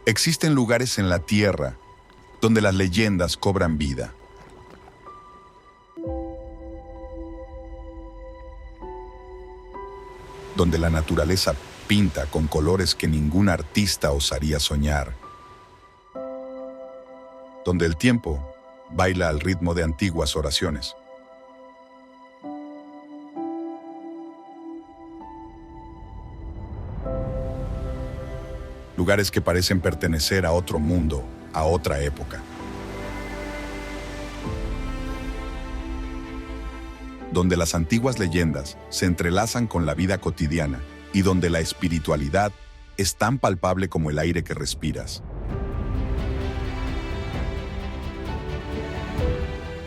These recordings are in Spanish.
Existen lugares en la Tierra donde las leyendas cobran vida. Donde la naturaleza pinta con colores que ningún artista osaría soñar. Donde el tiempo baila al ritmo de antiguas oraciones. Lugares que parecen pertenecer a otro mundo, a otra época. Donde las antiguas leyendas se entrelazan con la vida cotidiana y donde la espiritualidad es tan palpable como el aire que respiras.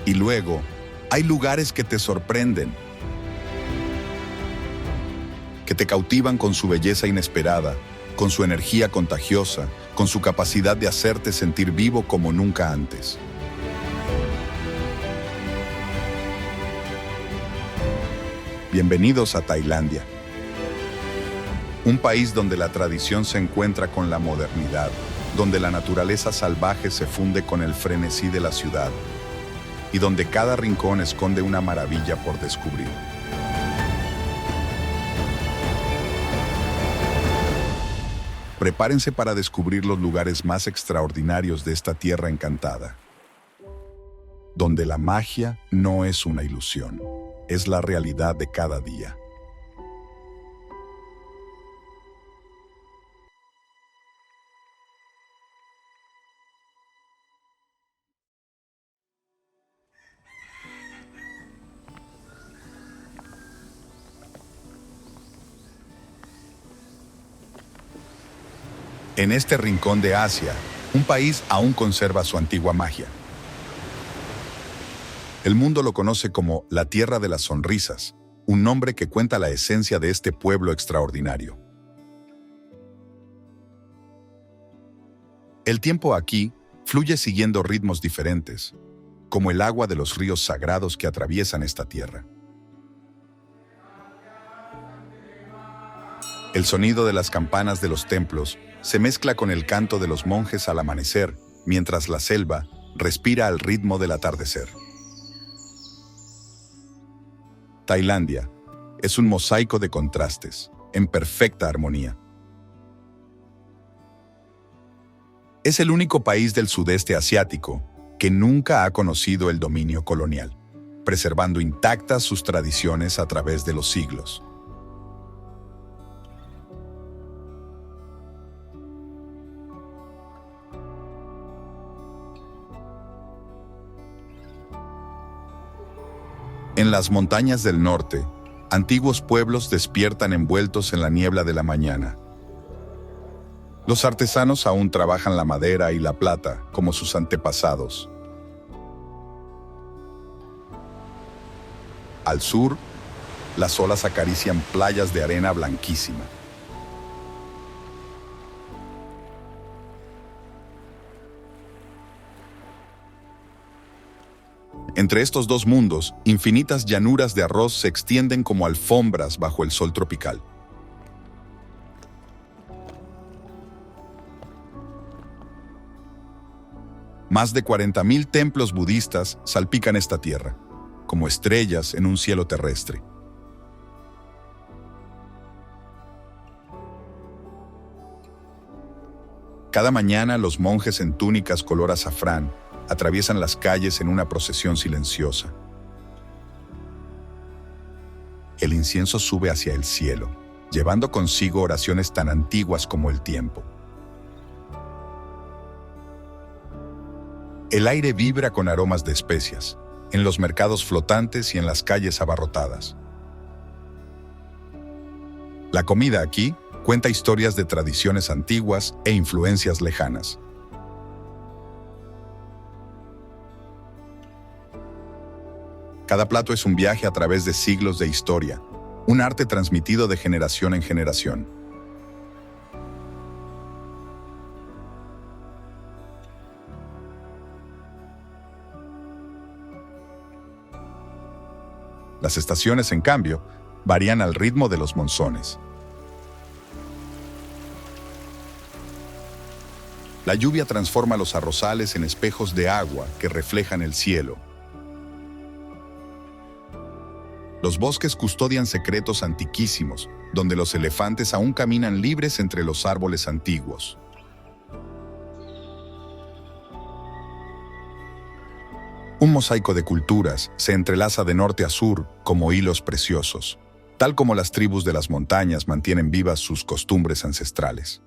Y luego, hay lugares que te sorprenden, que te cautivan con su belleza inesperada, con su energía contagiosa, con su capacidad de hacerte sentir vivo como nunca antes. Bienvenidos a Tailandia, un país donde la tradición se encuentra con la modernidad, donde la naturaleza salvaje se funde con el frenesí de la ciudad y donde cada rincón esconde una maravilla por descubrir. Prepárense para descubrir los lugares más extraordinarios de esta tierra encantada, donde la magia no es una ilusión, es la realidad de cada día. En este rincón de Asia, un país aún conserva su antigua magia. El mundo lo conoce como la Tierra de las Sonrisas, un nombre que cuenta la esencia de este pueblo extraordinario. El tiempo aquí fluye siguiendo ritmos diferentes, como el agua de los ríos sagrados que atraviesan esta tierra. El sonido de las campanas de los templos se mezcla con el canto de los monjes al amanecer, mientras la selva respira al ritmo del atardecer. Tailandia es un mosaico de contrastes, en perfecta armonía. Es el único país del sudeste asiático que nunca ha conocido el dominio colonial, preservando intactas sus tradiciones a través de los siglos. En las montañas del norte, antiguos pueblos despiertan envueltos en la niebla de la mañana. Los artesanos aún trabajan la madera y la plata como sus antepasados. Al sur, las olas acarician playas de arena blanquísima. Entre estos dos mundos, infinitas llanuras de arroz se extienden como alfombras bajo el sol tropical. Más de 40.000 templos budistas salpican esta tierra, como estrellas en un cielo terrestre. Cada mañana los monjes en túnicas color azafrán atraviesan las calles en una procesión silenciosa. El incienso sube hacia el cielo, llevando consigo oraciones tan antiguas como el tiempo. El aire vibra con aromas de especias, en los mercados flotantes y en las calles abarrotadas. La comida aquí cuenta historias de tradiciones antiguas e influencias lejanas. Cada plato es un viaje a través de siglos de historia, un arte transmitido de generación en generación. Las estaciones, en cambio, varían al ritmo de los monzones. La lluvia transforma los arrozales en espejos de agua que reflejan el cielo. Los bosques custodian secretos antiquísimos, donde los elefantes aún caminan libres entre los árboles antiguos. Un mosaico de culturas se entrelaza de norte a sur como hilos preciosos, tal como las tribus de las montañas mantienen vivas sus costumbres ancestrales.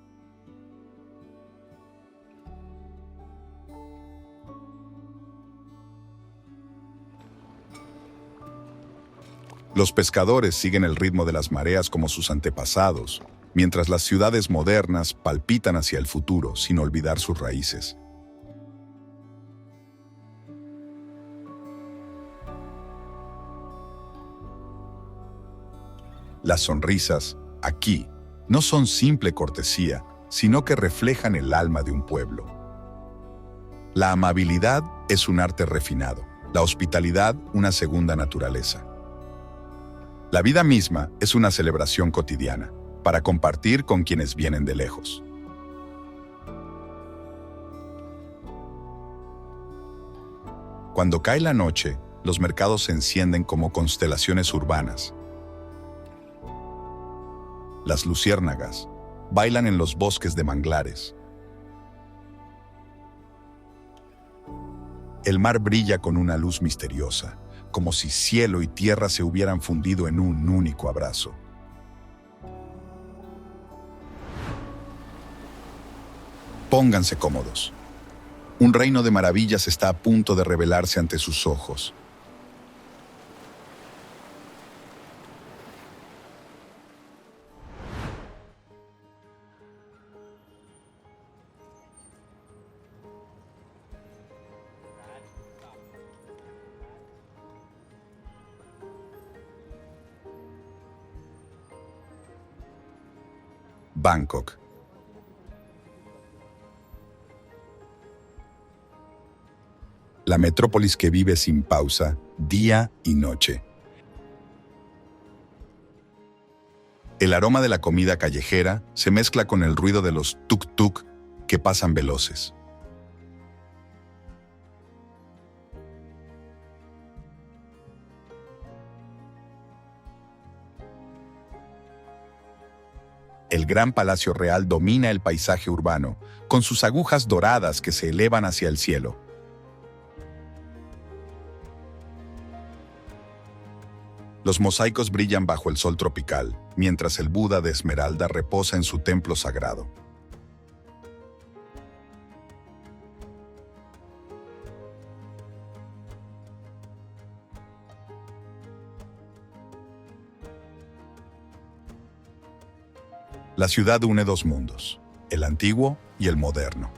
Los pescadores siguen el ritmo de las mareas como sus antepasados, mientras las ciudades modernas palpitan hacia el futuro sin olvidar sus raíces. Las sonrisas, aquí, no son simple cortesía, sino que reflejan el alma de un pueblo. La amabilidad es un arte refinado, la hospitalidad una segunda naturaleza. La vida misma es una celebración cotidiana, para compartir con quienes vienen de lejos. Cuando cae la noche, los mercados se encienden como constelaciones urbanas. Las luciérnagas bailan en los bosques de manglares. El mar brilla con una luz misteriosa, como si cielo y tierra se hubieran fundido en un único abrazo. Pónganse cómodos. Un reino de maravillas está a punto de revelarse ante sus ojos. Bangkok. La metrópolis que vive sin pausa, día y noche. El aroma de la comida callejera se mezcla con el ruido de los tuk-tuk que pasan veloces. El gran palacio real domina el paisaje urbano, con sus agujas doradas que se elevan hacia el cielo. Los mosaicos brillan bajo el sol tropical, mientras el Buda de Esmeralda reposa en su templo sagrado. La ciudad une dos mundos, el antiguo y el moderno.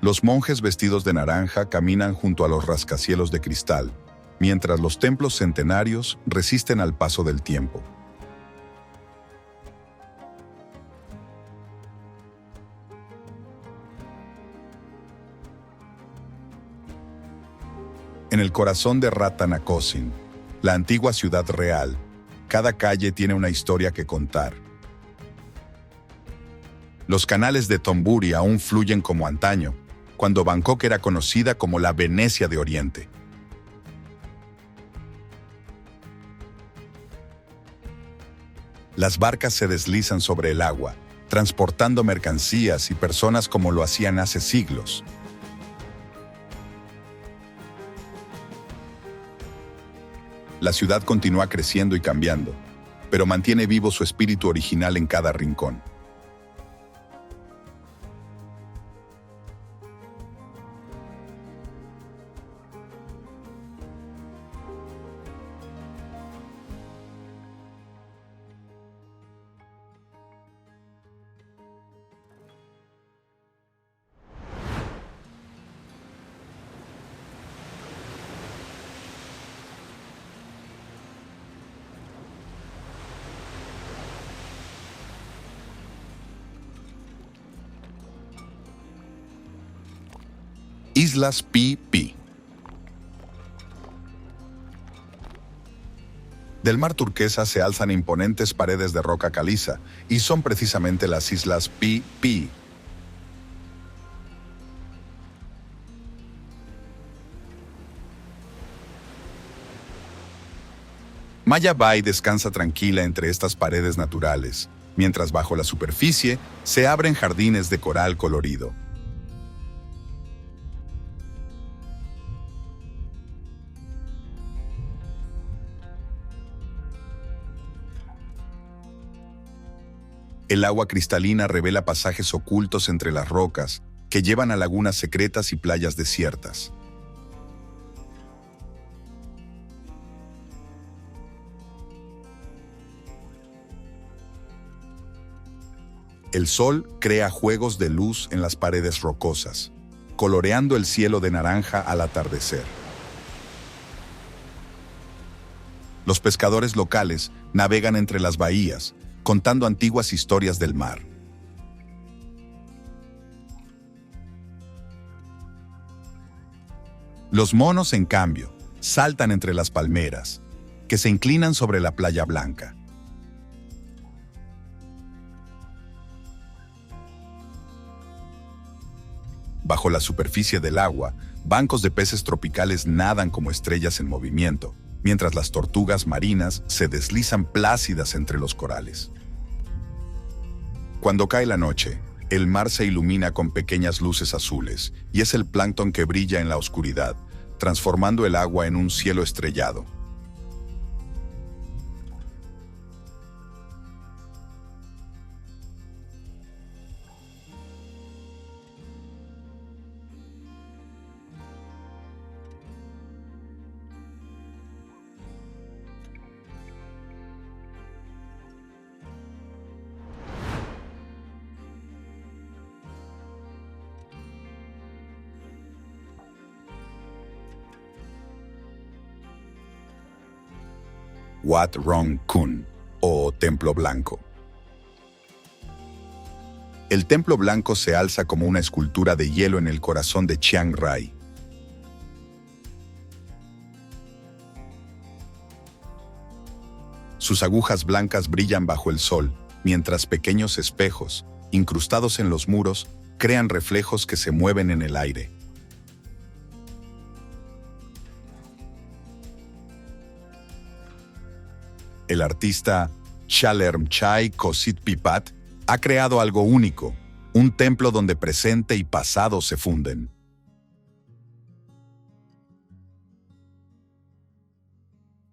Los monjes vestidos de naranja caminan junto a los rascacielos de cristal, mientras los templos centenarios resisten al paso del tiempo. En el corazón de Ratanakosin, la antigua ciudad real, cada calle tiene una historia que contar. Los canales de Thonburi aún fluyen como antaño, cuando Bangkok era conocida como la Venecia de Oriente. Las barcas se deslizan sobre el agua, transportando mercancías y personas como lo hacían hace siglos. La ciudad continúa creciendo y cambiando, pero mantiene vivo su espíritu original en cada rincón. Islas Phi Phi. Del mar turquesa se alzan imponentes paredes de roca caliza, y son precisamente las islas Phi Phi. Maya Bay descansa tranquila entre estas paredes naturales, mientras bajo la superficie se abren jardines de coral colorido. El agua cristalina revela pasajes ocultos entre las rocas, que llevan a lagunas secretas y playas desiertas. El sol crea juegos de luz en las paredes rocosas, coloreando el cielo de naranja al atardecer. Los pescadores locales navegan entre las bahías, contando antiguas historias del mar. Los monos, en cambio, saltan entre las palmeras, que se inclinan sobre la playa blanca. Bajo la superficie del agua, bancos de peces tropicales nadan como estrellas en movimiento, mientras las tortugas marinas se deslizan plácidas entre los corales. Cuando cae la noche, el mar se ilumina con pequeñas luces azules, y es el plancton que brilla en la oscuridad, transformando el agua en un cielo estrellado. Wat Rong Khun, o Templo Blanco. El Templo Blanco se alza como una escultura de hielo en el corazón de Chiang Rai. Sus agujas blancas brillan bajo el sol, mientras pequeños espejos, incrustados en los muros, crean reflejos que se mueven en el aire. El artista Chalermchai Kositpipat ha creado algo único, un templo donde presente y pasado se funden.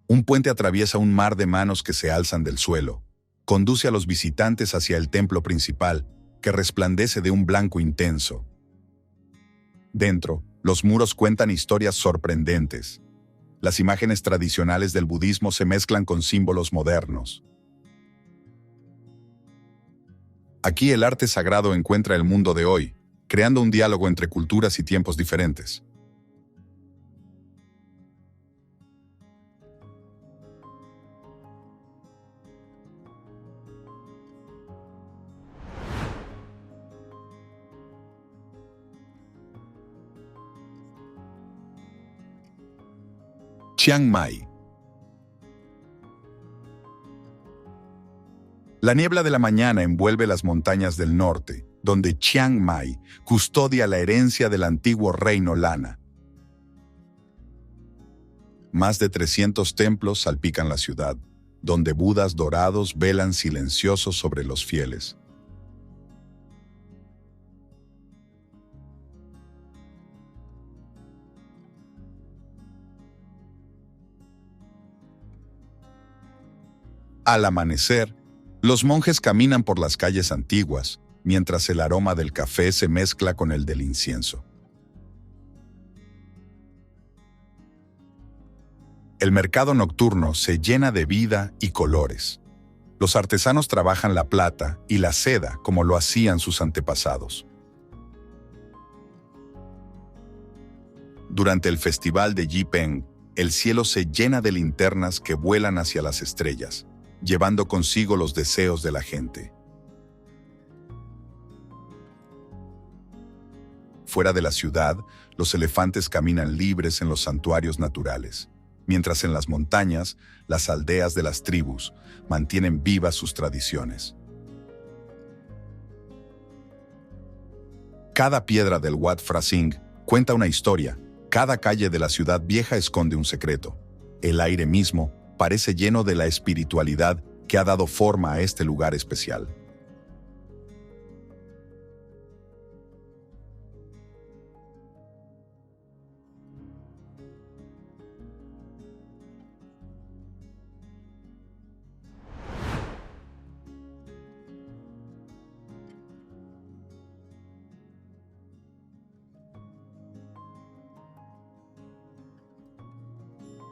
Un puente atraviesa un mar de manos que se alzan del suelo. Conduce a los visitantes hacia el templo principal, que resplandece de un blanco intenso. Dentro, los muros cuentan historias sorprendentes. Las imágenes tradicionales del budismo se mezclan con símbolos modernos. Aquí el arte sagrado encuentra el mundo de hoy, creando un diálogo entre culturas y tiempos diferentes. Chiang Mai. La niebla de la mañana envuelve las montañas del norte, donde Chiang Mai custodia la herencia del antiguo reino Lana. Más de 300 templos salpican la ciudad, donde budas dorados velan silenciosos sobre los fieles. Al amanecer, los monjes caminan por las calles antiguas, mientras el aroma del café se mezcla con el del incienso. El mercado nocturno se llena de vida y colores. Los artesanos trabajan la plata y la seda como lo hacían sus antepasados. Durante el festival de Yipeng, el cielo se llena de linternas que vuelan hacia las estrellas, llevando consigo los deseos de la gente. Fuera de la ciudad, los elefantes caminan libres en los santuarios naturales, mientras en las montañas, las aldeas de las tribus mantienen vivas sus tradiciones. Cada piedra del Wat Phra Singh cuenta una historia, cada calle de la ciudad vieja esconde un secreto. El aire mismo parece lleno de la espiritualidad que ha dado forma a este lugar especial.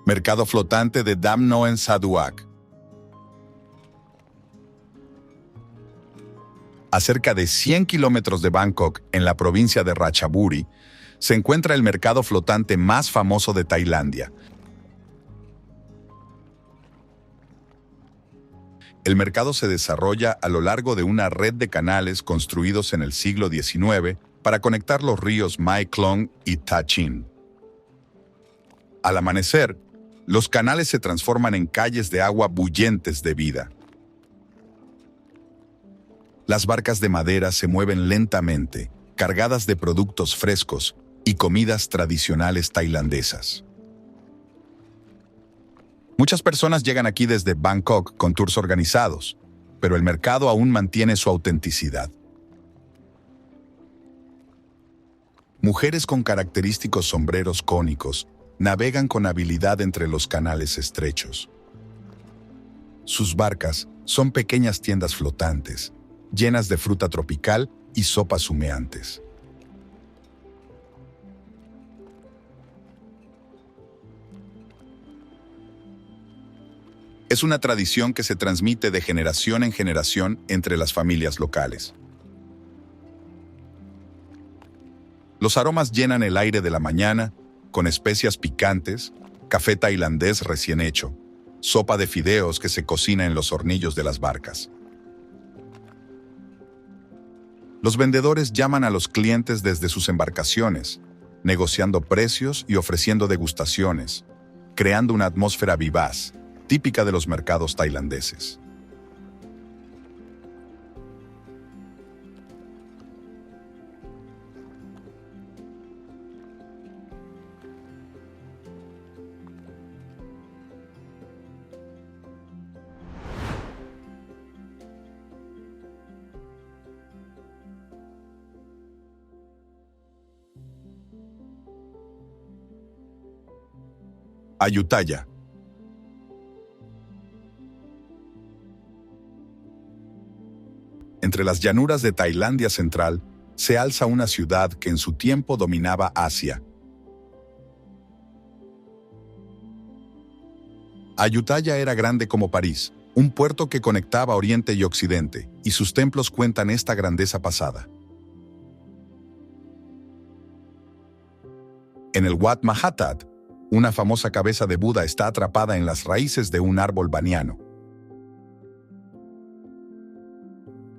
Mercado flotante de Dam Noen Saduak. A cerca de 100 kilómetros de Bangkok, en la provincia de Ratchaburi, se encuentra el mercado flotante más famoso de Tailandia. El mercado se desarrolla a lo largo de una red de canales construidos en el siglo XIX para conectar los ríos Mae Klong y Ta Chin. Al amanecer, los canales se transforman en calles de agua bullentes de vida. Las barcas de madera se mueven lentamente, cargadas de productos frescos y comidas tradicionales tailandesas. Muchas personas llegan aquí desde Bangkok con tours organizados, pero el mercado aún mantiene su autenticidad. Mujeres con característicos sombreros cónicos navegan con habilidad entre los canales estrechos. Sus barcas son pequeñas tiendas flotantes, llenas de fruta tropical y sopas humeantes. Es una tradición que se transmite de generación en generación entre las familias locales. Los aromas llenan el aire de la mañana, con especias picantes, café tailandés recién hecho, sopa de fideos que se cocina en los hornillos de las barcas. Los vendedores llaman a los clientes desde sus embarcaciones, negociando precios y ofreciendo degustaciones, creando una atmósfera vivaz, típica de los mercados tailandeses. Ayutthaya. Entre las llanuras de Tailandia central se alza una ciudad que en su tiempo dominaba Asia. Ayutthaya era grande como París, un puerto que conectaba Oriente y Occidente, y sus templos cuentan esta grandeza pasada. En el Wat Mahathat, una famosa cabeza de Buda está atrapada en las raíces de un árbol baniano.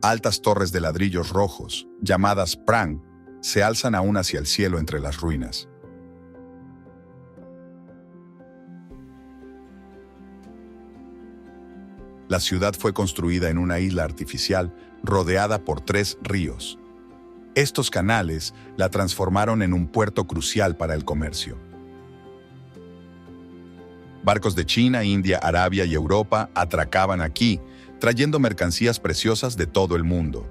Altas torres de ladrillos rojos, llamadas prang, se alzan aún hacia el cielo entre las ruinas. La ciudad fue construida en una isla artificial rodeada por 3 ríos. Estos canales la transformaron en un puerto crucial para el comercio. Barcos de China, India, Arabia y Europa atracaban aquí, trayendo mercancías preciosas de todo el mundo.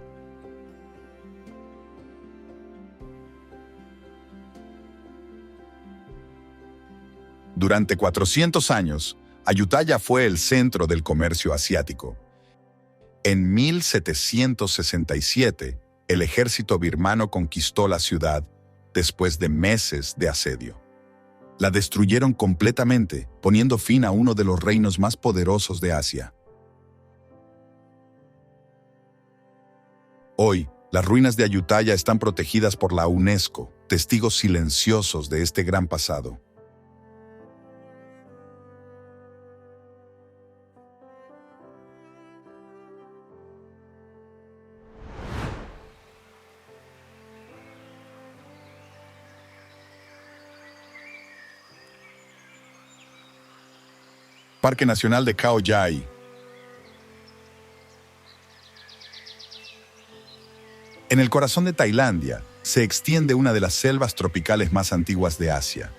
Durante 400 años, Ayutthaya fue el centro del comercio asiático. En 1767, el ejército birmano conquistó la ciudad después de meses de asedio. La destruyeron completamente, poniendo fin a uno de los reinos más poderosos de Asia. Hoy, las ruinas de Ayutthaya están protegidas por la UNESCO, testigos silenciosos de este gran pasado. Parque Nacional de Khao Yai. En el corazón de Tailandia se extiende una de las selvas tropicales más antiguas de Asia.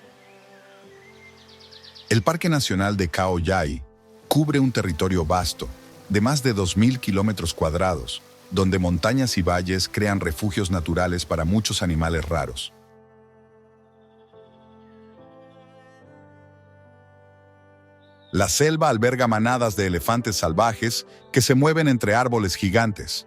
El Parque Nacional de Khao Yai cubre un territorio vasto, de más de 2.000 kilómetros cuadrados, donde montañas y valles crean refugios naturales para muchos animales raros. La selva alberga manadas de elefantes salvajes que se mueven entre árboles gigantes.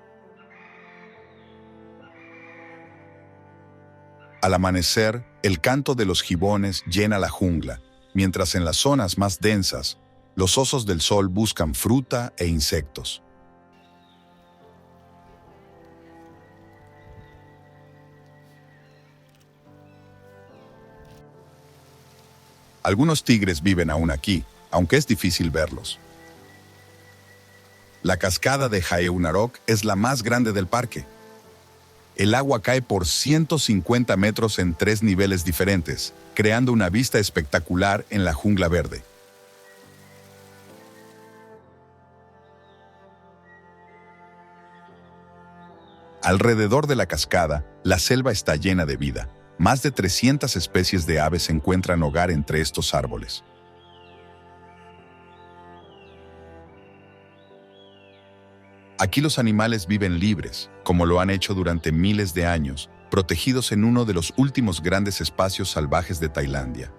Al amanecer, el canto de los gibones llena la jungla, mientras en las zonas más densas, los osos del sol buscan fruta e insectos. Algunos tigres viven aún aquí, aunque es difícil verlos. La cascada de Haeunarok es la más grande del parque. El agua cae por 150 metros en 3 niveles diferentes, creando una vista espectacular en la jungla verde. Alrededor de la cascada, la selva está llena de vida. Más de 300 especies de aves encuentran hogar entre estos árboles. Aquí los animales viven libres, como lo han hecho durante miles de años, protegidos en uno de los últimos grandes espacios salvajes de Tailandia.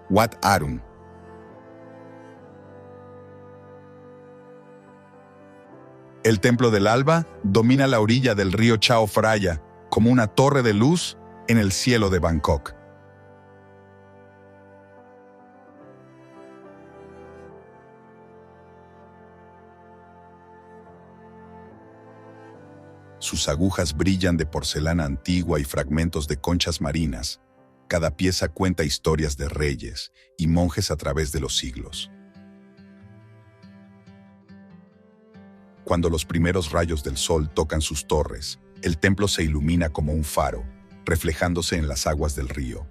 Wat Arun. El Templo del Alba domina la orilla del río Chao Phraya como una torre de luz en el cielo de Bangkok. Sus agujas brillan de porcelana antigua y fragmentos de conchas marinas. Cada pieza cuenta historias de reyes y monjes a través de los siglos. Cuando los primeros rayos del sol tocan sus torres, el templo se ilumina como un faro, reflejándose en las aguas del río.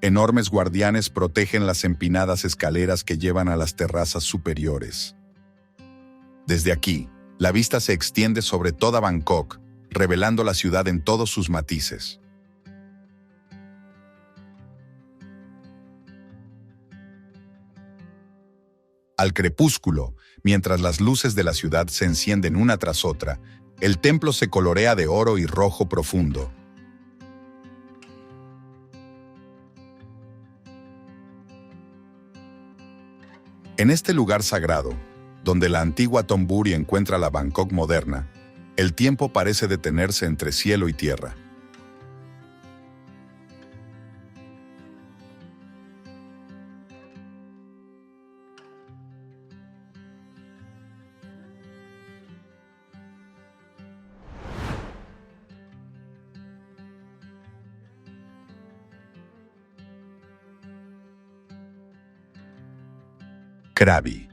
Enormes guardianes protegen las empinadas escaleras que llevan a las terrazas superiores. Desde aquí, la vista se extiende sobre toda Bangkok, revelando la ciudad en todos sus matices. Al crepúsculo, mientras las luces de la ciudad se encienden una tras otra, el templo se colorea de oro y rojo profundo. En este lugar sagrado, donde la antigua Thonburi encuentra la Bangkok moderna, el tiempo parece detenerse entre cielo y tierra. Krabi.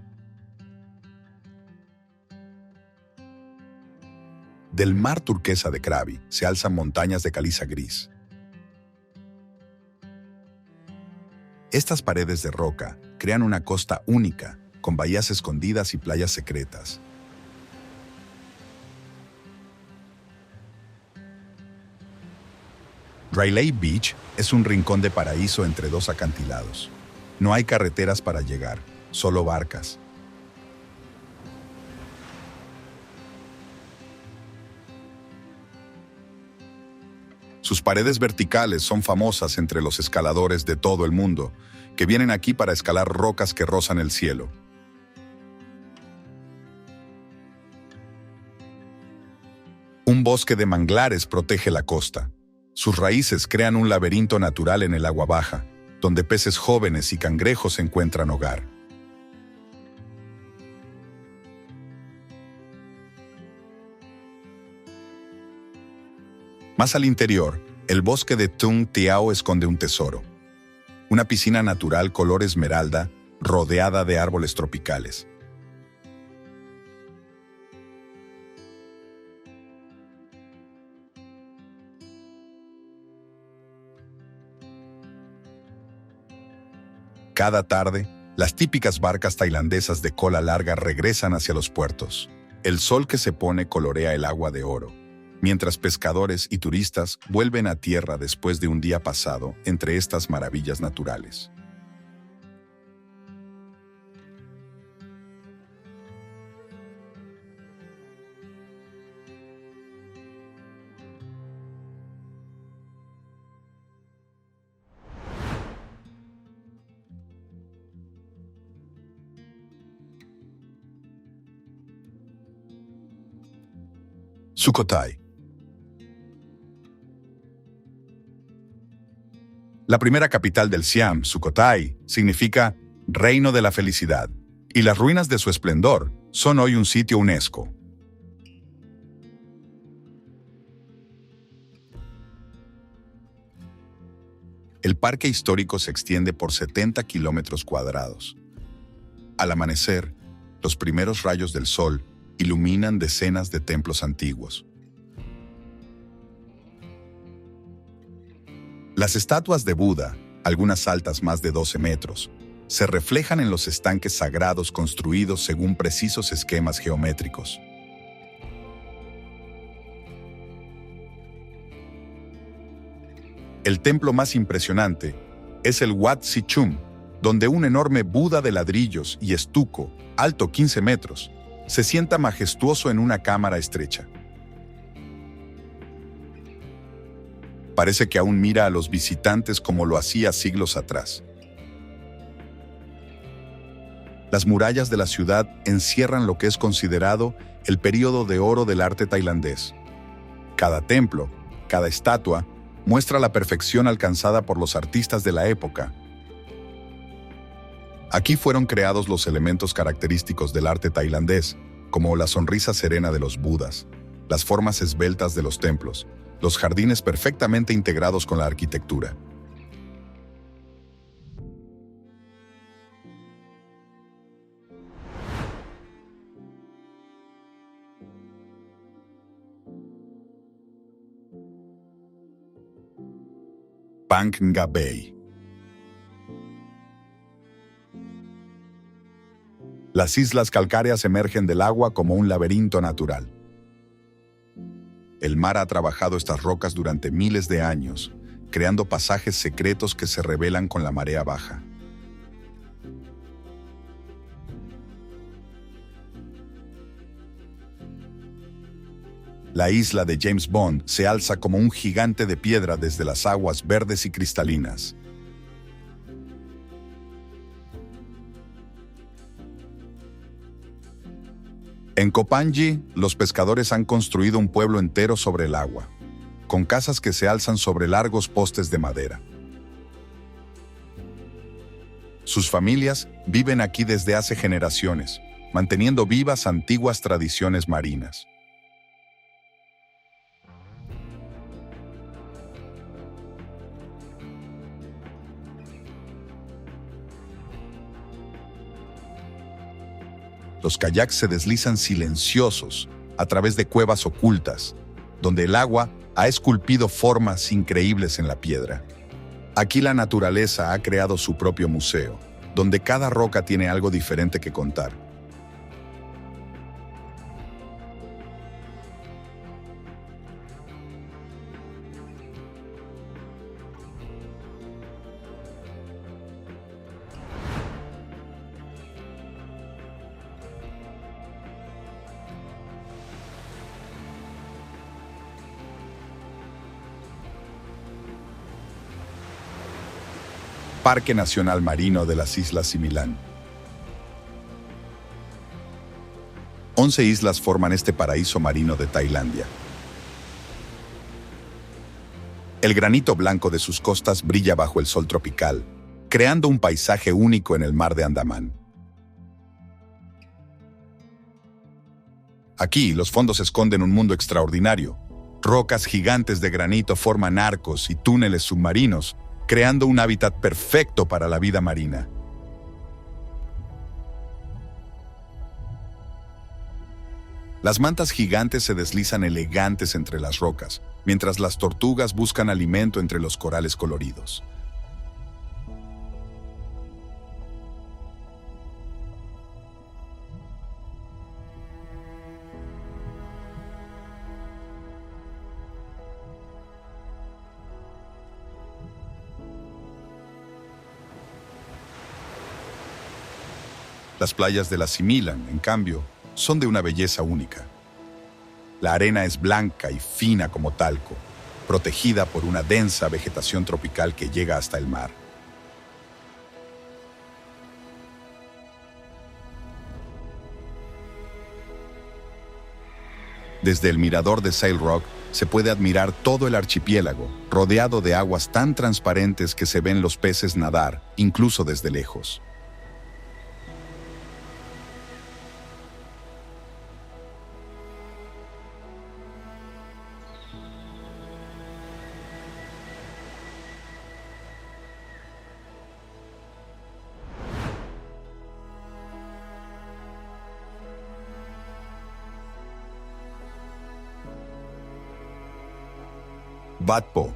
Del mar turquesa de Krabi se alzan montañas de caliza gris. Estas paredes de roca crean una costa única, con bahías escondidas y playas secretas. Railay Beach es un rincón de paraíso entre dos acantilados. No hay carreteras para llegar, solo barcas. Sus paredes verticales son famosas entre los escaladores de todo el mundo, que vienen aquí para escalar rocas que rozan el cielo. Un bosque de manglares protege la costa. Sus raíces crean un laberinto natural en el agua baja, donde peces jóvenes y cangrejos encuentran hogar. Más al interior, el bosque de Tung Tiao esconde un tesoro. Una piscina natural color esmeralda, rodeada de árboles tropicales. Cada tarde, las típicas barcas tailandesas de cola larga regresan hacia los puertos. El sol que se pone colorea el agua de oro, mientras pescadores y turistas vuelven a tierra después de un día pasado entre estas maravillas naturales. Sukhothai. La primera capital del Siam, Sukhothai, significa Reino de la Felicidad, y las ruinas de su esplendor son hoy un sitio UNESCO. El parque histórico se extiende por 70 kilómetros cuadrados. Al amanecer, los primeros rayos del sol iluminan decenas de templos antiguos. Las estatuas de Buda, algunas altas más de 12 metros, se reflejan en los estanques sagrados construidos según precisos esquemas geométricos. El templo más impresionante es el Wat Sichum, donde un enorme Buda de ladrillos y estuco, alto 15 metros, se sienta majestuoso en una cámara estrecha. Parece que aún mira a los visitantes como lo hacía siglos atrás. Las murallas de la ciudad encierran lo que es considerado el período de oro del arte tailandés. Cada templo, cada estatua, muestra la perfección alcanzada por los artistas de la época. Aquí fueron creados los elementos característicos del arte tailandés, como la sonrisa serena de los Budas, las formas esbeltas de los templos, los jardines perfectamente integrados con la arquitectura. Phang Nga Bay. Las islas calcáreas emergen del agua como un laberinto natural. El mar ha trabajado estas rocas durante miles de años, creando pasajes secretos que se revelan con la marea baja. La isla de James Bond se alza como un gigante de piedra desde las aguas verdes y cristalinas. En Koh Phangan, los pescadores han construido un pueblo entero sobre el agua, con casas que se alzan sobre largos postes de madera. Sus familias viven aquí desde hace generaciones, manteniendo vivas antiguas tradiciones marinas. Los kayaks se deslizan silenciosos a través de cuevas ocultas, donde el agua ha esculpido formas increíbles en la piedra. Aquí la naturaleza ha creado su propio museo, donde cada roca tiene algo diferente que contar. Parque Nacional Marino de las Islas Similan. 11 islas forman este paraíso marino de Tailandia. El granito blanco de sus costas brilla bajo el sol tropical, creando un paisaje único en el mar de Andamán. Aquí, los fondos esconden un mundo extraordinario, Rocas gigantes de granito forman arcos y túneles submarinos, creando un hábitat perfecto para la vida marina. Las mantas gigantes se deslizan elegantes entre las rocas, mientras las tortugas buscan alimento entre los corales coloridos. Las playas de la Similan, en cambio, son de una belleza única. La arena es blanca y fina como talco, protegida por una densa vegetación tropical que llega hasta el mar. Desde el mirador de Sail Rock se puede admirar todo el archipiélago, rodeado de aguas tan transparentes que se ven los peces nadar, incluso desde lejos. Wat Po.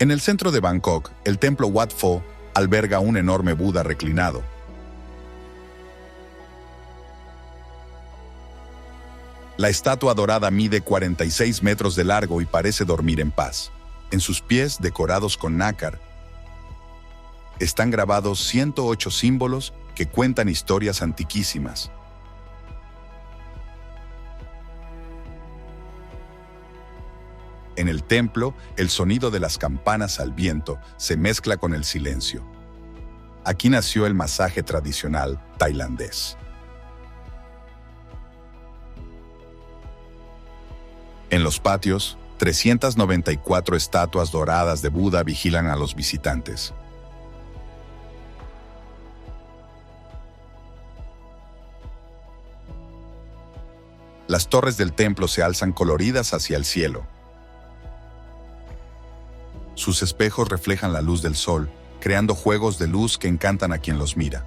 En el centro de Bangkok, el templo Wat Pho alberga un enorme Buda reclinado. La estatua dorada mide 46 metros de largo y parece dormir en paz. En sus pies, decorados con nácar, están grabados 108 símbolos que cuentan historias antiquísimas. En el templo, el sonido de las campanas al viento se mezcla con el silencio. Aquí nació el masaje tradicional tailandés. En los patios, 394 estatuas doradas de Buda vigilan a los visitantes. Las torres del templo se alzan coloridas hacia el cielo. Sus espejos reflejan la luz del sol, creando juegos de luz que encantan a quien los mira.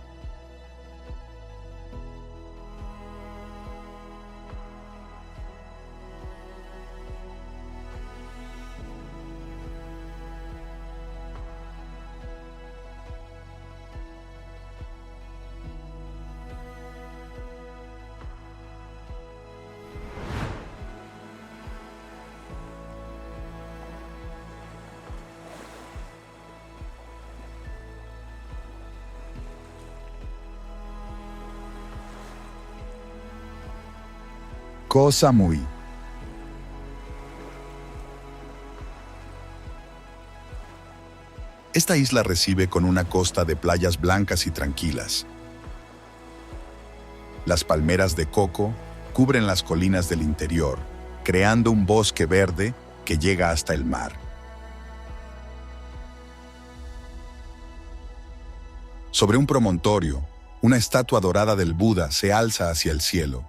Koh Samui. Esta isla recibe con una costa de playas blancas y tranquilas. Las palmeras de coco cubren las colinas del interior, creando un bosque verde que llega hasta el mar. Sobre un promontorio, una estatua dorada del Buda se alza hacia el cielo.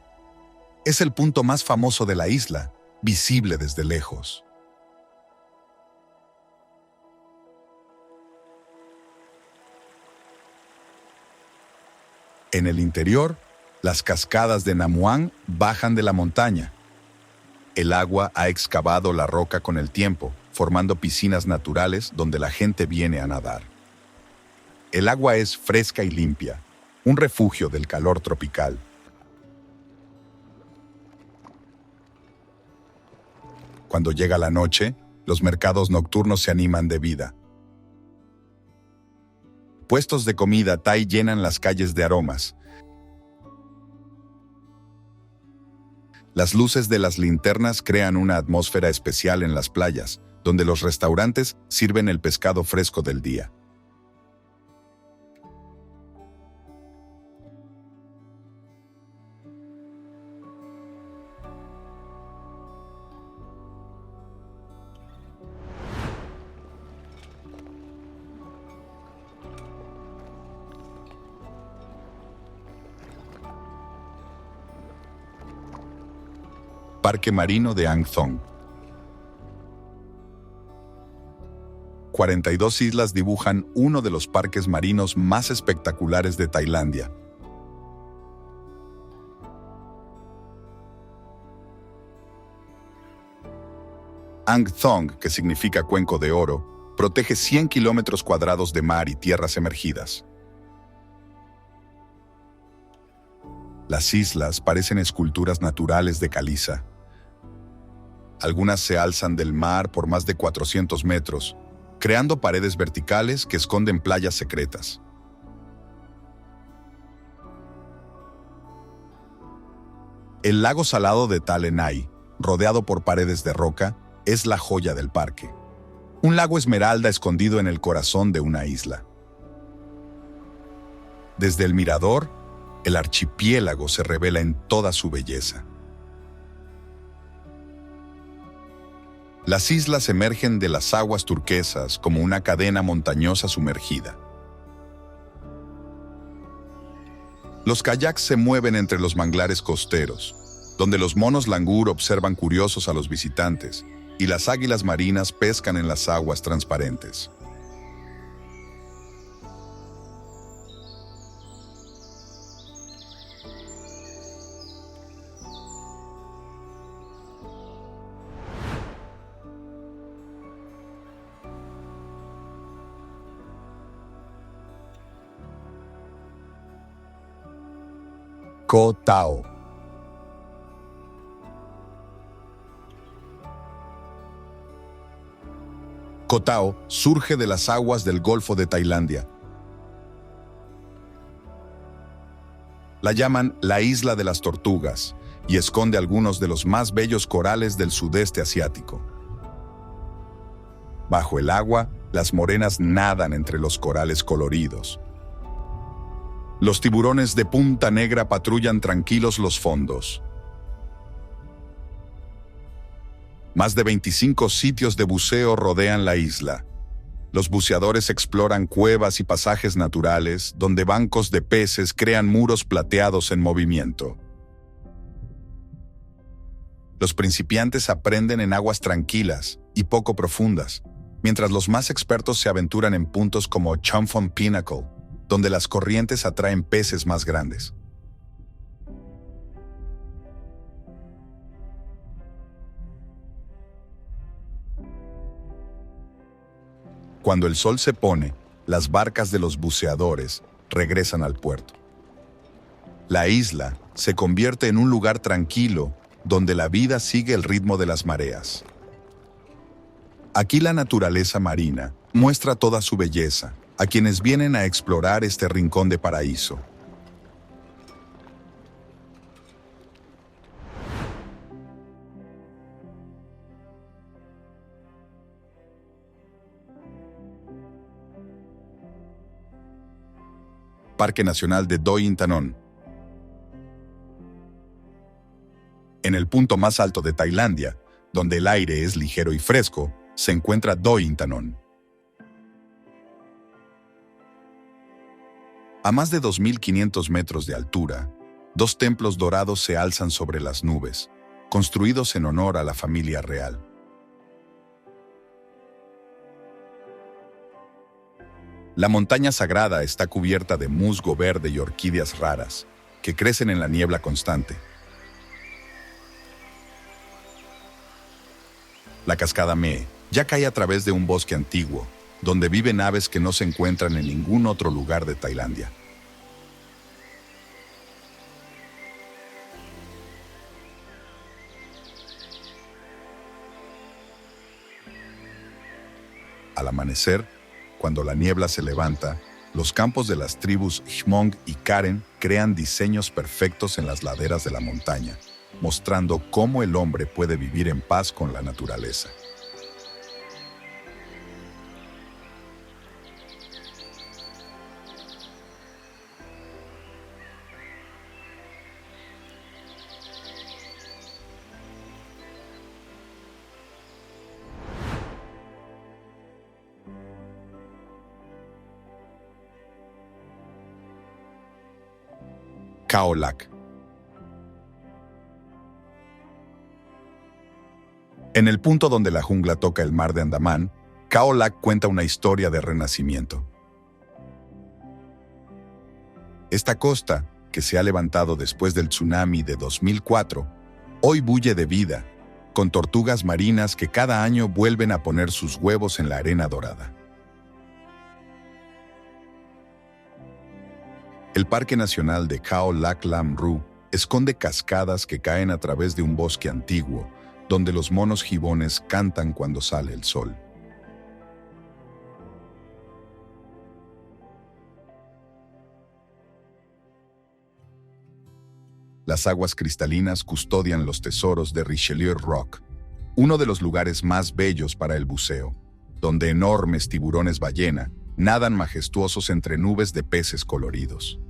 Es el punto más famoso de la isla, visible desde lejos. En el interior, las cascadas de Namuang bajan de la montaña. El agua ha excavado la roca con el tiempo, formando piscinas naturales donde la gente viene a nadar. El agua es fresca y limpia, un refugio del calor tropical. Cuando llega la noche, los mercados nocturnos se animan de vida. Puestos de comida thai llenan las calles de aromas. Las luces de las linternas crean una atmósfera especial en las playas, donde los restaurantes sirven el pescado fresco del día. Parque Marino de Ang Thong. 42 islas dibujan uno de los parques marinos más espectaculares de Tailandia. Ang Thong, que significa cuenco de oro, protege 100 kilómetros cuadrados de mar y tierras emergidas. Las islas parecen esculturas naturales de caliza. Algunas se alzan del mar por más de 400 metros, creando paredes verticales que esconden playas secretas. El lago salado de Ta Lenai, rodeado por paredes de roca, es la joya del parque. Un lago esmeralda escondido en el corazón de una isla. Desde el mirador, el archipiélago se revela en toda su belleza. Las islas emergen de las aguas turquesas como una cadena montañosa sumergida. Los kayaks se mueven entre los manglares costeros, donde los monos langur observan curiosos a los visitantes y las águilas marinas pescan en las aguas transparentes. Koh Tao. Koh Tao surge de las aguas del Golfo de Tailandia. La llaman la Isla de las Tortugas y esconde algunos de los más bellos corales del sudeste asiático. Bajo el agua, las morenas nadan entre los corales coloridos. Los tiburones de punta negra patrullan tranquilos los fondos. Más de 25 sitios de buceo rodean la isla. Los buceadores exploran cuevas y pasajes naturales donde bancos de peces crean muros plateados en movimiento. Los principiantes aprenden en aguas tranquilas y poco profundas, mientras los más expertos se aventuran en puntos como Chumphon Pinnacle, donde las corrientes atraen peces más grandes. Cuando el sol se pone, las barcas de los buceadores regresan al puerto. La isla se convierte en un lugar tranquilo donde la vida sigue el ritmo de las mareas. Aquí la naturaleza marina muestra toda su belleza a quienes vienen a explorar este rincón de paraíso. Parque Nacional de Doi Inthanon. En el punto más alto de Tailandia, donde el aire es ligero y fresco, se encuentra Doi Inthanon. A más de 2.500 metros de altura, dos templos dorados se alzan sobre las nubes, construidos en honor a la familia real. La montaña sagrada está cubierta de musgo verde y orquídeas raras, que crecen en la niebla constante. La cascada Me ya cae a través de un bosque antiguo, donde viven aves que no se encuentran en ningún otro lugar de Tailandia. Al amanecer, cuando la niebla se levanta, los campos de las tribus Hmong y Karen crean diseños perfectos en las laderas de la montaña, mostrando cómo el hombre puede vivir en paz con la naturaleza. Khao Lak. En el punto donde la jungla toca el mar de Andamán, Khao Lak cuenta una historia de renacimiento. Esta costa, que se ha levantado después del tsunami de 2004, hoy bulle de vida, con tortugas marinas que cada año vuelven a poner sus huevos en la arena dorada. El Parque Nacional de Khao Lak Lam Ru esconde cascadas que caen a través de un bosque antiguo, donde los monos gibones cantan cuando sale el sol. Las aguas cristalinas custodian los tesoros de Richelieu Rock, uno de los lugares más bellos para el buceo, donde enormes tiburones ballena nadan majestuosos entre nubes de peces coloridos.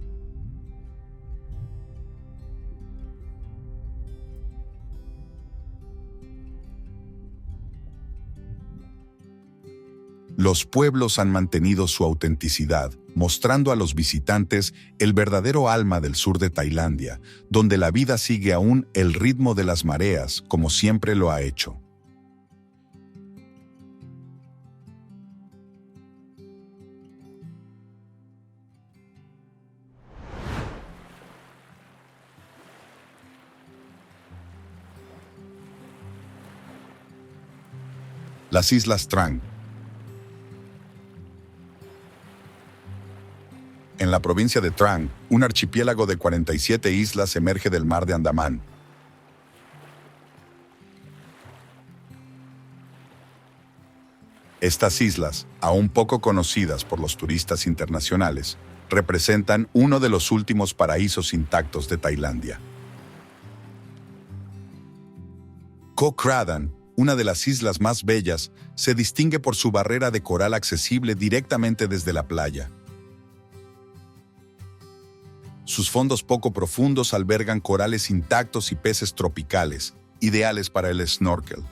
Los pueblos han mantenido su autenticidad, mostrando a los visitantes el verdadero alma del sur de Tailandia, donde la vida sigue aún el ritmo de las mareas, como siempre lo ha hecho. Las Islas Trang. En la provincia de Trang, un archipiélago de 47 islas emerge del mar de Andamán. Estas islas, aún poco conocidas por los turistas internacionales, representan uno de los últimos paraísos intactos de Tailandia. Koh Kradan, una de las islas más bellas, se distingue por su barrera de coral accesible directamente desde la playa. Sus fondos poco profundos albergan corales intactos y peces tropicales, ideales para el snorkel.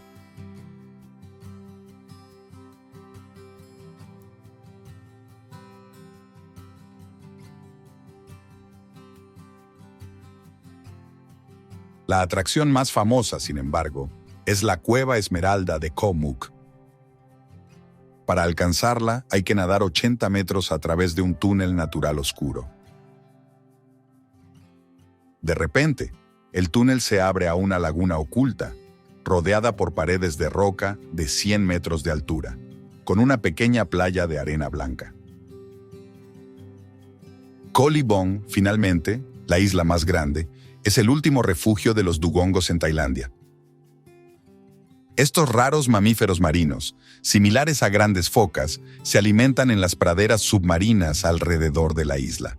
La atracción más famosa, sin embargo, es la Cueva Esmeralda de Koh Mook. Para alcanzarla hay que nadar 80 metros a través de un túnel natural oscuro. De repente, el túnel se abre a una laguna oculta, rodeada por paredes de roca de 100 metros de altura, con una pequeña playa de arena blanca. Koh Libong, finalmente, la isla más grande, es el último refugio de los dugongos en Tailandia. Estos raros mamíferos marinos, similares a grandes focas, se alimentan en las praderas submarinas alrededor de la isla.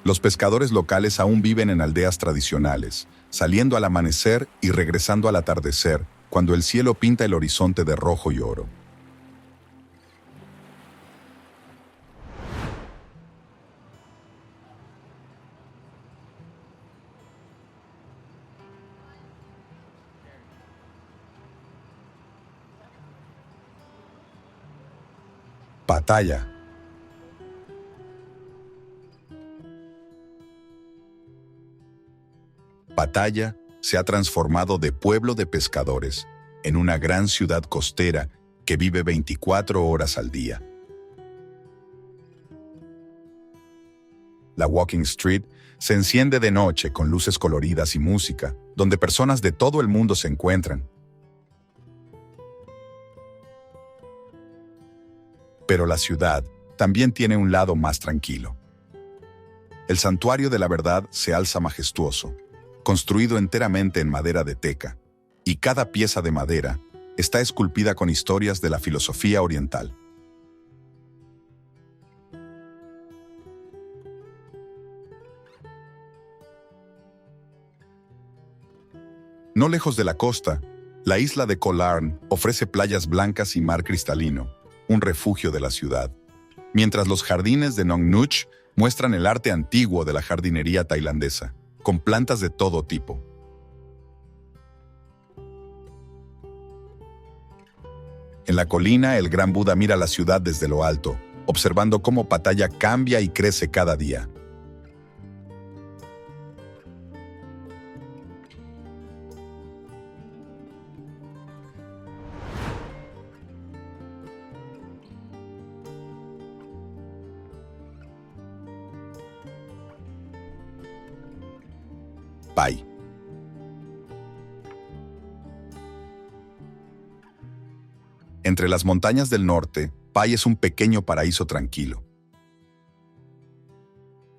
Los pescadores locales aún viven en aldeas tradicionales, saliendo al amanecer y regresando al atardecer, cuando el cielo pinta el horizonte de rojo y oro. Pattaya. Pattaya se ha transformado de pueblo de pescadores en una gran ciudad costera que vive 24 horas al día. La Walking Street se enciende de noche con luces coloridas y música, donde personas de todo el mundo se encuentran. Pero la ciudad también tiene un lado más tranquilo. El Santuario de la Verdad se alza majestuoso, construido enteramente en madera de teca, y cada pieza de madera está esculpida con historias de la filosofía oriental. No lejos de la costa, la isla de Koh Larn ofrece playas blancas y mar cristalino, un refugio de la ciudad, mientras los jardines de Nong Nuch muestran el arte antiguo de la jardinería tailandesa, con plantas de todo tipo. En la colina, el gran Buda mira la ciudad desde lo alto, observando cómo Pattaya cambia y crece cada día. Pai. Entre las montañas del norte, Pai es un pequeño paraíso tranquilo.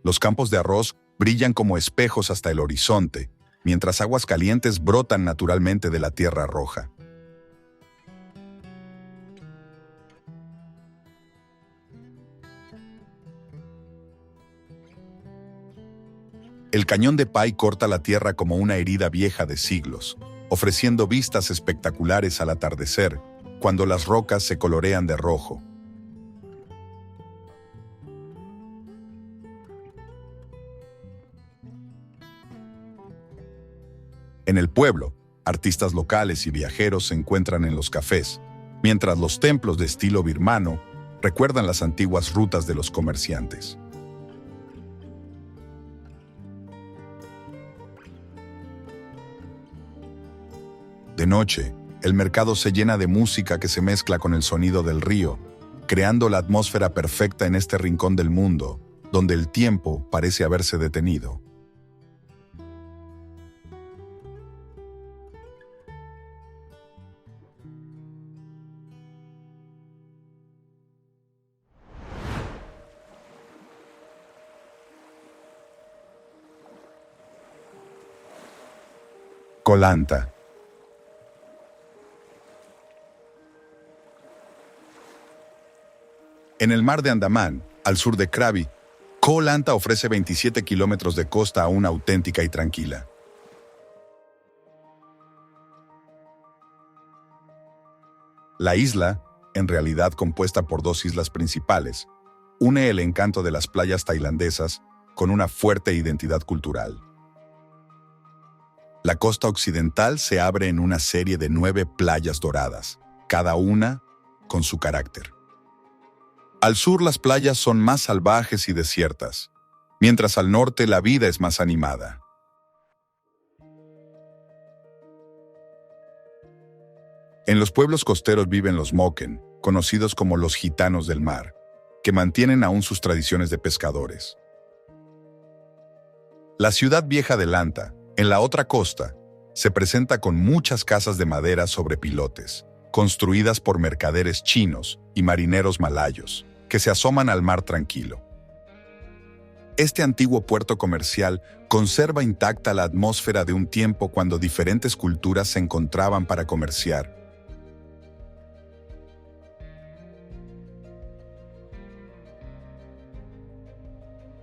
Los campos de arroz brillan como espejos hasta el horizonte, mientras aguas calientes brotan naturalmente de la tierra roja. El cañón de Pai corta la tierra como una herida vieja de siglos, ofreciendo vistas espectaculares al atardecer, cuando las rocas se colorean de rojo. En el pueblo, artistas locales y viajeros se encuentran en los cafés, mientras los templos de estilo birmano recuerdan las antiguas rutas de los comerciantes. De noche, el mercado se llena de música que se mezcla con el sonido del río, creando la atmósfera perfecta en este rincón del mundo, donde el tiempo parece haberse detenido. Koh Lanta. En el mar de Andamán, al sur de Krabi, Koh Lanta ofrece 27 kilómetros de costa aún auténtica y tranquila. La isla, en realidad compuesta por dos islas principales, une el encanto de las playas tailandesas con una fuerte identidad cultural. La costa occidental se abre en una serie de 9 playas doradas, cada una con su carácter. Al sur las playas son más salvajes y desiertas, mientras al norte la vida es más animada. En los pueblos costeros viven los Moken, conocidos como los gitanos del mar, que mantienen aún sus tradiciones de pescadores. La ciudad vieja de Lanta, en la otra costa, se presenta con muchas casas de madera sobre pilotes, construidas por mercaderes chinos y marineros malayos, que se asoman al mar tranquilo. Este antiguo puerto comercial conserva intacta la atmósfera de un tiempo cuando diferentes culturas se encontraban para comerciar.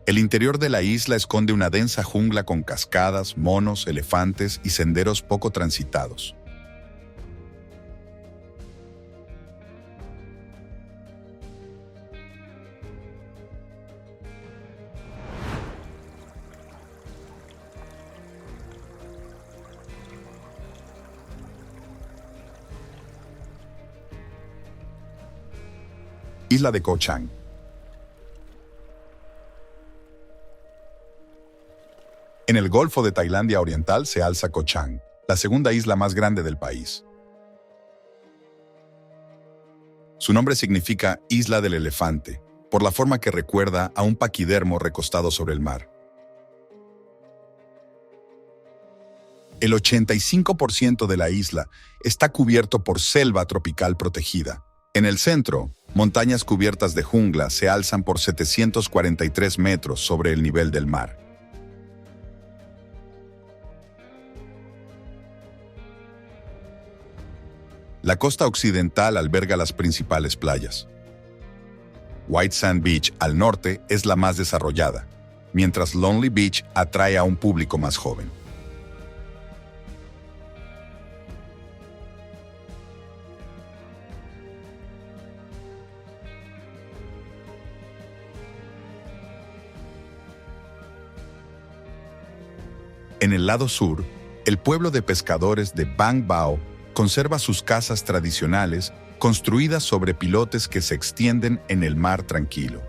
El interior de la isla esconde una densa jungla con cascadas, monos, elefantes y senderos poco transitados. Isla de Koh Chang. En el Golfo de Tailandia Oriental se alza Koh Chang, la segunda isla más grande del país. Su nombre significa Isla del Elefante, por la forma que recuerda a un paquidermo recostado sobre el mar. El 85% de la isla está cubierto por selva tropical protegida. En el centro, montañas cubiertas de jungla se alzan por 743 metros sobre el nivel del mar. La costa occidental alberga las principales playas. White Sand Beach, al norte, es la más desarrollada, mientras Lonely Beach atrae a un público más joven. En el lado sur, el pueblo de pescadores de Bang Bao conserva sus casas tradicionales construidas sobre pilotes que se extienden en el mar tranquilo.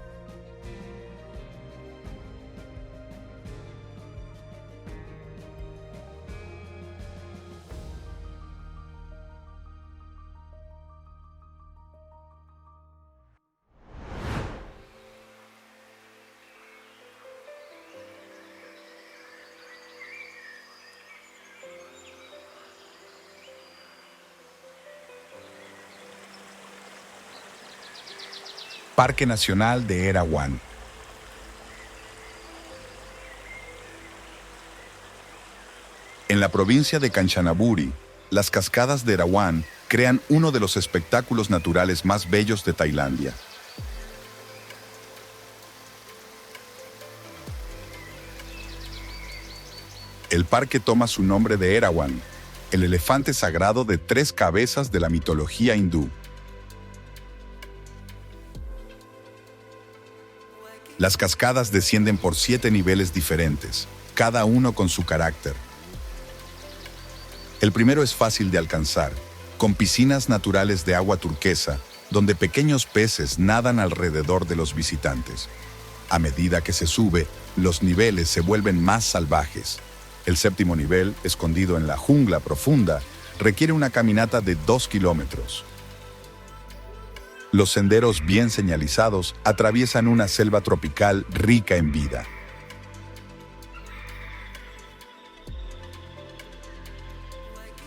Parque Nacional de Erawan. En la provincia de Kanchanaburi, las cascadas de Erawan crean uno de los espectáculos naturales más bellos de Tailandia. El parque toma su nombre de Erawan, el elefante sagrado de 3 cabezas de la mitología hindú. Las cascadas descienden por 7 niveles diferentes, cada uno con su carácter. El primero es fácil de alcanzar, con piscinas naturales de agua turquesa, donde pequeños peces nadan alrededor de los visitantes. A medida que se sube, los niveles se vuelven más salvajes. El séptimo nivel, escondido en la jungla profunda, requiere una caminata de 2 kilómetros. Los senderos bien señalizados atraviesan una selva tropical rica en vida.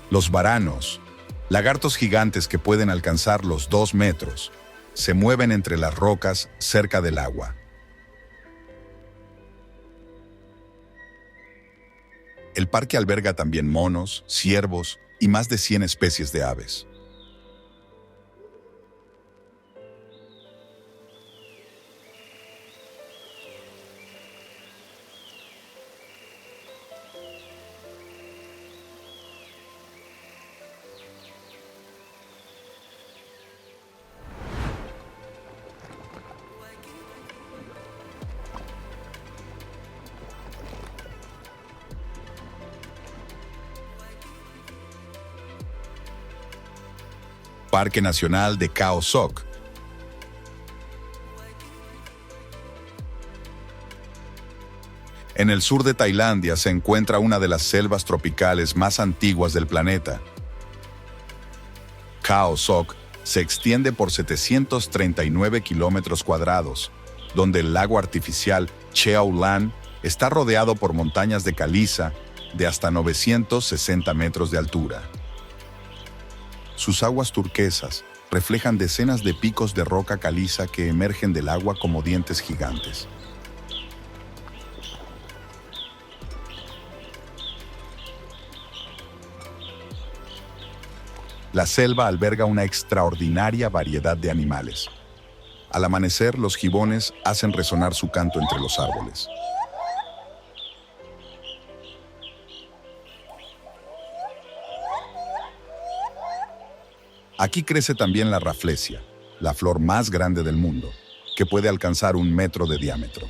Los varanos, lagartos gigantes que pueden alcanzar los 2 metros, se mueven entre las rocas cerca del agua. El parque alberga también monos, ciervos y más de 100 especies de aves. Parque Nacional de Khao Sok. En el sur de Tailandia se encuentra una de las selvas tropicales más antiguas del planeta. Khao Sok se extiende por 739 kilómetros cuadrados, donde el lago artificial Cheo Lan está rodeado por montañas de caliza de hasta 960 metros de altura. Sus aguas turquesas reflejan decenas de picos de roca caliza que emergen del agua como dientes gigantes. La selva alberga una extraordinaria variedad de animales. Al amanecer, los gibones hacen resonar su canto entre los árboles. Aquí crece también la raflesia, la flor más grande del mundo, que puede alcanzar 1 metro de diámetro.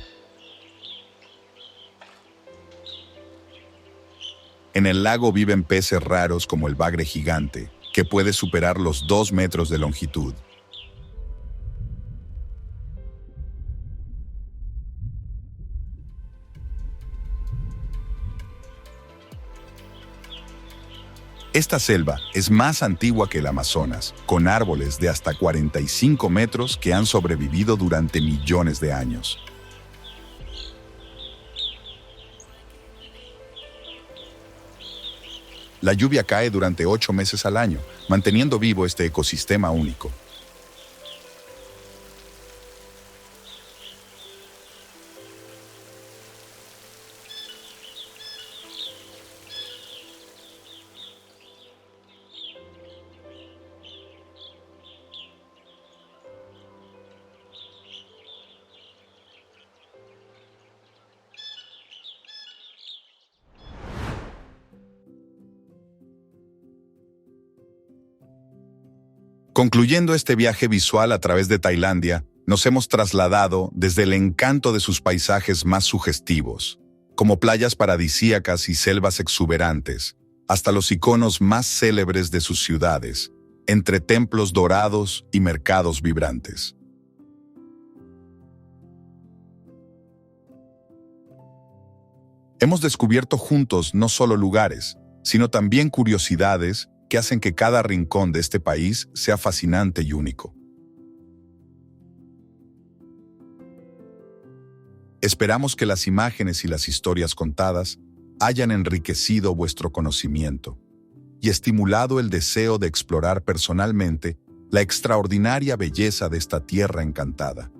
En el lago viven peces raros como el bagre gigante, que puede superar los 2 metros de longitud. Esta selva es más antigua que el Amazonas, con árboles de hasta 45 metros que han sobrevivido durante millones de años. La lluvia cae durante 8 meses al año, manteniendo vivo este ecosistema único. Concluyendo este viaje visual a través de Tailandia, nos hemos trasladado desde el encanto de sus paisajes más sugestivos, como playas paradisíacas y selvas exuberantes, hasta los iconos más célebres de sus ciudades, entre templos dorados y mercados vibrantes. Hemos descubierto juntos no solo lugares, sino también curiosidades que hacen que cada rincón de este país sea fascinante y único. Esperamos que las imágenes y las historias contadas hayan enriquecido vuestro conocimiento y estimulado el deseo de explorar personalmente la extraordinaria belleza de esta tierra encantada.